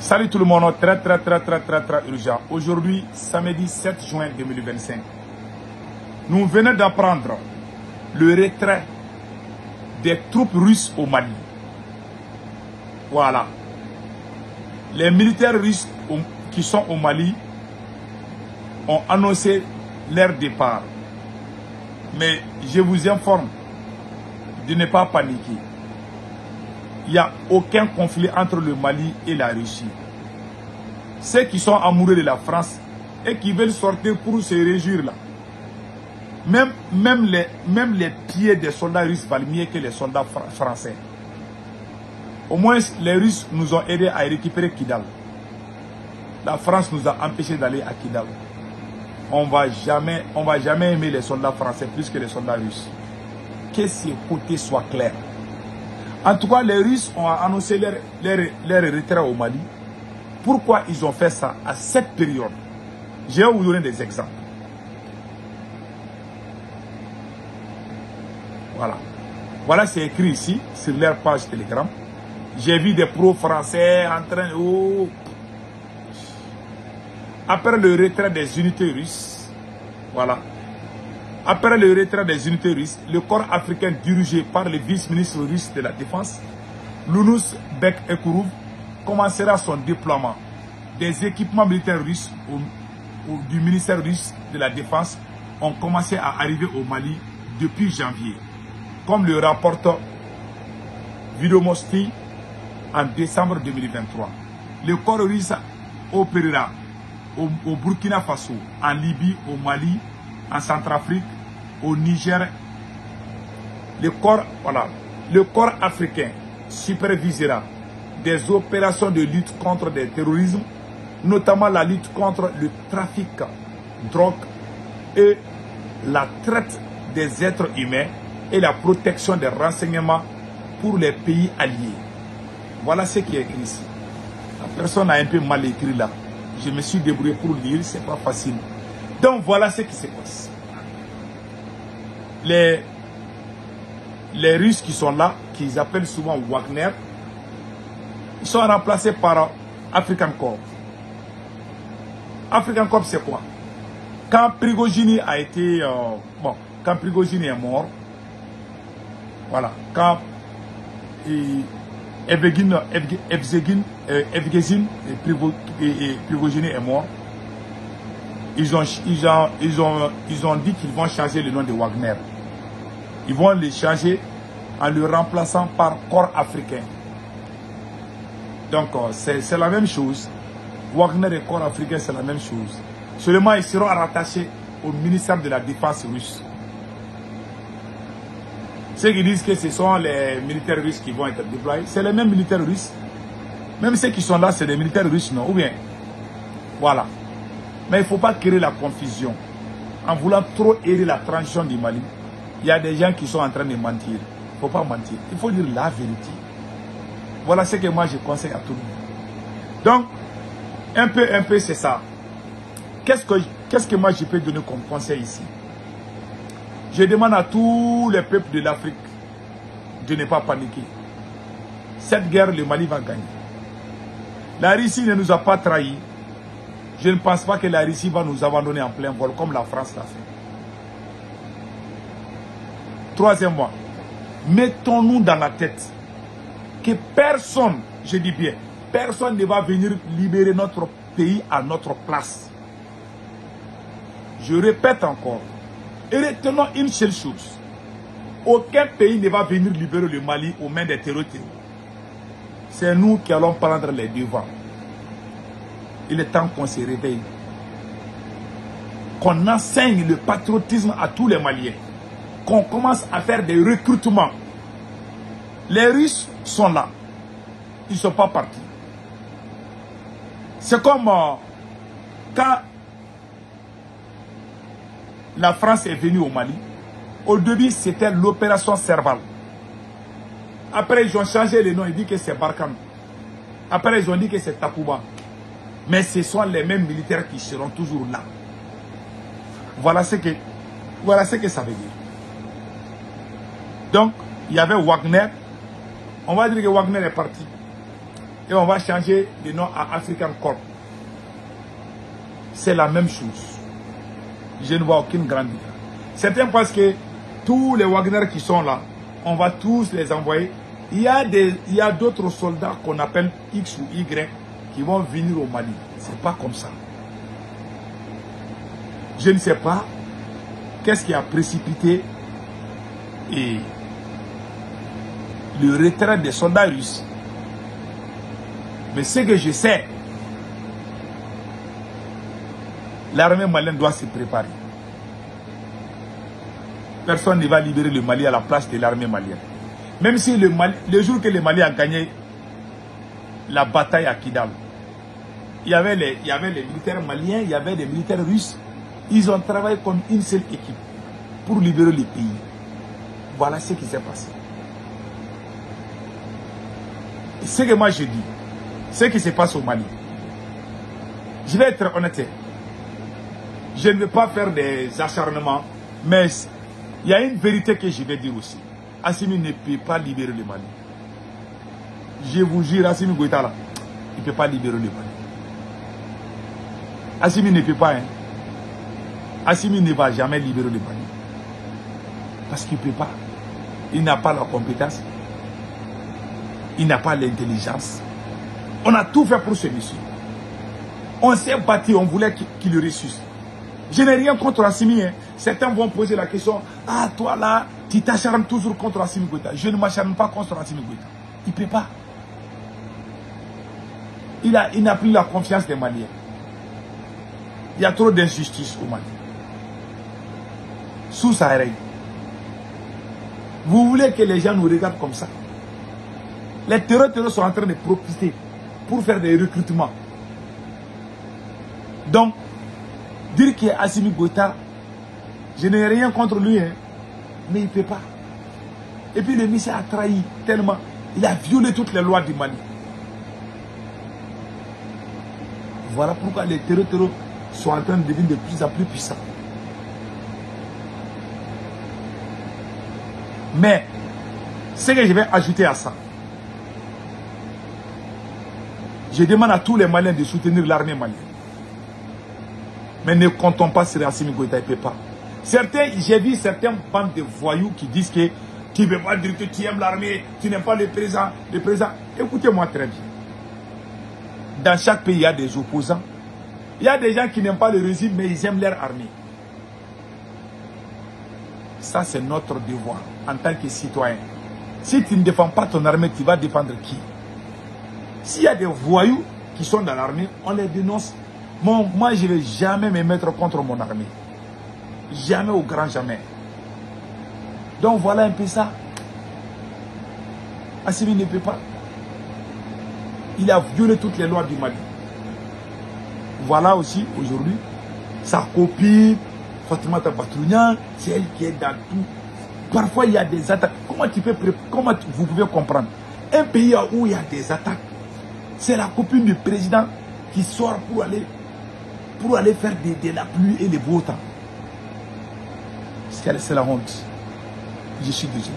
Salut tout le monde, très urgent. Aujourd'hui, samedi 7 juin 2025, nous venons d'apprendre le retrait des troupes russes au Mali. Voilà. Les militaires russes qui sont au Mali ont annoncé leur départ. Mais je vous informe de ne pas paniquer. Il n'y a aucun conflit entre le Mali et la Russie. Ceux qui sont amoureux de la France et qui veulent sortir pour se réjouir là, même les pieds des soldats russes valent mieux que les soldats français. Au moins, les Russes nous ont aidés à récupérer Kidal. La France nous a empêchés d'aller à Kidal. On va jamais aimer les soldats français plus que les soldats russes. Que ces côtés soient clairs. En tout cas, les Russes ont annoncé leur retrait au Mali. Pourquoi ils ont fait ça à cette période? Je vais vous donner des exemples. Voilà. Voilà, c'est écrit ici, sur leur page Telegram. J'ai vu des pros français en train de... Oh. Après le retrait des unités russes, voilà. Après le retrait des unités russes, le corps africain dirigé par le vice-ministre russe de la Défense, Lounous Bek-Ekourov, commencera son déploiement. Des équipements militaires russes du ministère russe de la Défense ont commencé à arriver au Mali depuis janvier, comme le rapporte Vidomosti en décembre 2023. Le corps russe opérera au Burkina Faso, en Libye, au Mali, en Centrafrique, au Niger. Le corps africain supervisera des opérations de lutte contre le terrorisme, notamment la lutte contre le trafic de drogue et la traite des êtres humains et la protection des renseignements pour les pays alliés. Voilà ce qui est écrit ici. La personne a un peu mal écrit là. Je me suis débrouillé pour lire, c'est pas facile. Donc voilà ce qui se passe. Les Russes qui sont là, qu'ils appellent souvent Wagner, ils sont remplacés par African Corps. African Corps, c'est quoi? Quand Prigogine a été... quand Prigogine est mort, voilà, quand Evgeny Prigogine est mort, ils ont dit qu'ils vont changer le nom de Wagner. Ils vont le changer en le remplaçant par corps africain. Donc c'est la même chose. Wagner et corps africain, c'est la même chose. Seulement, ils seront rattachés au ministère de la Défense russe. Ceux qui disent que ce sont les militaires russes qui vont être déployés, c'est les mêmes militaires russes. Même ceux qui sont là, c'est des militaires russes, non? Ou bien, voilà. Mais il ne faut pas créer la confusion. En voulant trop aider la transition du Mali, il y a des gens qui sont en train de mentir. Il ne faut pas mentir. Il faut dire la vérité. Voilà ce que moi je conseille à tout le monde. Donc, un peu c'est ça. Qu'est-ce que moi je peux donner comme conseil ici? Je demande à tous les peuples de l'Afrique de ne pas paniquer. Cette guerre, le Mali va gagner. La Russie ne nous a pas trahis. Je ne pense pas que la Russie va nous abandonner en plein vol comme la France l'a fait. Troisièmement, mettons-nous dans la tête que personne, je dis bien, personne ne va venir libérer notre pays à notre place. Je répète encore, et retenons une seule chose. Aucun pays ne va venir libérer le Mali aux mains des terroristes. C'est nous qui allons prendre les devants. Il est temps qu'on se réveille. Qu'on enseigne le patriotisme à tous les Maliens. Qu'on commence à faire des recrutements. Les Russes sont là. Ils ne sont pas partis. C'est comme quand la France est venue au Mali. Au début, c'était l'opération Serval. Après, ils ont changé le nom. Ils disent que c'est Barkhane. Après, ils ont dit que c'est Takuba. Mais ce sont les mêmes militaires qui seront toujours là. Voilà ce que ça veut dire. Donc, il y avait Wagner. On va dire que Wagner est parti. et on va changer le nom à African Corps. C'est la même chose. Je ne vois aucune grande différence. Certains pensent que tous les Wagner qui sont là, on va tous les envoyer. Il y a d'autres soldats qu'on appelle X ou Y qui vont venir au Mali. C'est pas comme ça. Je ne sais pas qu'est-ce qui a précipité et le retrait des soldats russes. Mais ce que je sais, l'armée malienne doit se préparer. Personne ne va libérer le Mali à la place de l'armée malienne. Même si le jour que le Mali a gagné la bataille à Kidal, il y avait les militaires maliens, il y avait les militaires russes. Ils ont travaillé comme une seule équipe pour libérer le pays. Voilà ce qui s'est passé. Et ce que moi je dis, ce qui se passe au Mali, je vais être honnête. Je ne vais pas faire des acharnements, mais il y a une vérité que je vais dire aussi. Assimi ne peut pas libérer le Mali. Je vous jure, Assimi Goïta là, il ne peut pas libérer le Mali. Assimi ne peut pas. Hein. Assimi ne va jamais libérer le Mali. Parce qu'il ne peut pas. Il n'a pas la compétence. Il n'a pas l'intelligence. On a tout fait pour ce monsieur. On s'est battu, on voulait qu'il ressuscite. Je n'ai rien contre Assimi. Hein. Certains vont poser la question, ah toi là, tu t'acharnes toujours contre Assimi Goïta. Je ne m'acharne pas contre Assimi Goïta. Il ne peut pas. Il n'a plus la confiance des Maliens. Il y a trop d'injustice au Mali. Sous sa règle. Vous voulez que les gens nous regardent comme ça? Les terroristes sont en train de profiter pour faire des recrutements. Donc, dire qu'il y a Assimi Goïta, je n'ai rien contre lui, hein, mais il ne peut pas. Et puis le monsieur a trahi tellement. Il a violé toutes les lois du Mali. Voilà pourquoi les terroristes sont en train de devenir de plus en plus puissants. Mais, ce que je vais ajouter à ça, je demande à tous les Maliens de soutenir l'armée malienne. Mais ne comptons pas sur Assimi Goïta, il ne peut pas. Certains, j'ai vu certaines bandes de voyous qui disent que tu ne peux pas dire que tu aimes l'armée, tu n'aimes pas le président. Écoutez-moi très bien. Dans chaque pays, il y a des opposants. Il y a des gens qui n'aiment pas le régime, mais ils aiment leur armée. Ça, c'est notre devoir en tant que citoyen. Si tu ne défends pas ton armée, tu vas défendre qui? S'il y a des voyous qui sont dans l'armée, on les dénonce. Moi, je ne vais jamais me mettre contre mon armée. Jamais au grand jamais. Donc voilà un peu ça. Assimi ne peut pas. Il a violé toutes les lois du Mali. Voilà aussi aujourd'hui sa copine, Fatoumata Batounian, c'est elle qui est dans tout. Parfois il y a des attaques. Comment vous pouvez comprendre? Un pays où il y a des attaques, c'est la copine du président qui sort pour aller faire de la pluie et les beaux temps. C'est la honte. Je suis désolé.